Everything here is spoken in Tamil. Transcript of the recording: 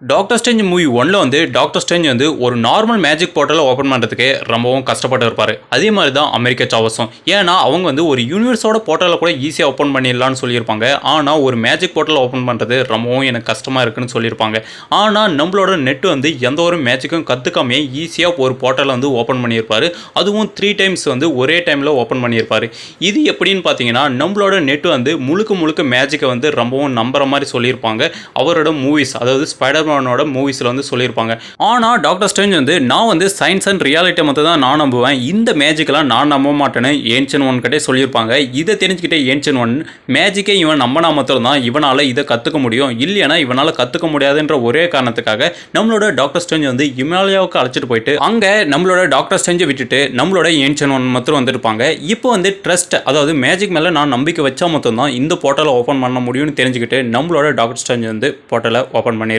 டாக்டர் ஸ்ட்ரேஞ்ச் மூவி ஒன்ல வந்து டாக்டர் ஸ்ட்ரேஞ்ச் வந்து ஒரு நார்மல் மேஜிக் போர்ட்டலை ஓப்பன் பண்ணுறதுக்கே ரொம்பவும் கஷ்டப்பட்டு இருப்பார். அதே மாதிரி தான் அமெரிக்கா சாவஸும். ஏன்னா அவங்க வந்து ஒரு யூனிவர்ஸோட போர்ட்டலை கூட ஈஸியாக ஓப்பன் பண்ணிடலான்னு சொல்லியிருப்பாங்க. ஆனால் ஒரு மேஜிக் போர்ட்டலை ஓப்பன் பண்ணுறது ரொம்பவும் எனக்கு கஷ்டமாக இருக்குன்னு சொல்லியிருப்பாங்க. ஆனால் நம்மளோட நெட் வந்து எந்த ஒரு மேஜிக்கும் கற்றுக்காமே ஈஸியாக ஒரு போர்ட்டலை வந்து ஓப்பன் பண்ணியிருப்பார். அதுவும் 3 டைம்ஸ் வந்து ஒரே டைமில் ஓப்பன் பண்ணியிருப்பார். இது எப்படின்னு பார்த்தீங்கன்னா நம்மளோட நெட் வந்து முழுக்க மேஜிக்கை வந்து ரொம்பவும் நம்புற மாதிரி சொல்லியிருப்பாங்க. அவரோட மூவிஸ், அதாவது ஸ்பைடர் மூவிஸ்ல வந்து சொல்லியிருப்பாங்க. ஆனா டாக்டர் ஸ்ட்ரேஞ்ச் வந்து நான் வந்து சயின்ஸ் அண்ட் ரியாலிட்டி மட்டும் தான் நான் நம்புவேன், இந்த மேஜிக்லாம் நான் நம்ப மாட்டேன்னு ஏன்ஷியன் ஒன் கிட்டே சொல்லியிருப்பாங்க. இதை தெரிஞ்சுக்கிட்டே ஏன்ஷியன் ஒன் மேஜிக்கே இவன் நம்பினா மட்டும் தான் இவனால இதை கற்றுக்க முடியும், இல்லைன்னா இவனால கற்றுக்க முடியாதுன்ற ஒரே காரணத்துக்காக நம்மளோட டாக்டர் ஸ்ட்ரேஞ்ச் வந்து இமாலயாவுக்கு அழைச்சிட்டு போயிட்டு அங்க நம்மளோட டாக்டர் ஸ்ட்ரேஞ்சை விட்டுட்டு நம்மளோட ஏன்ஷியன் ஒன் மட்டும் வந்துருப்பாங்க. இப்போ வந்து ட்ரஸ்ட், அதாவது மேஜிக் மேல நான் நம்பிக்கை வச்சா மட்டும் தான் இந்த போர்ட்டலை ஓப்பன் பண்ண முடியும்னு தெரிஞ்சுக்கிட்டு நம்மளோட டாக்டர் ஸ்ட்ரேஞ்ச் வந்து போர்ட்டலை ஓப்பன் பண்ணியிருப்பார்.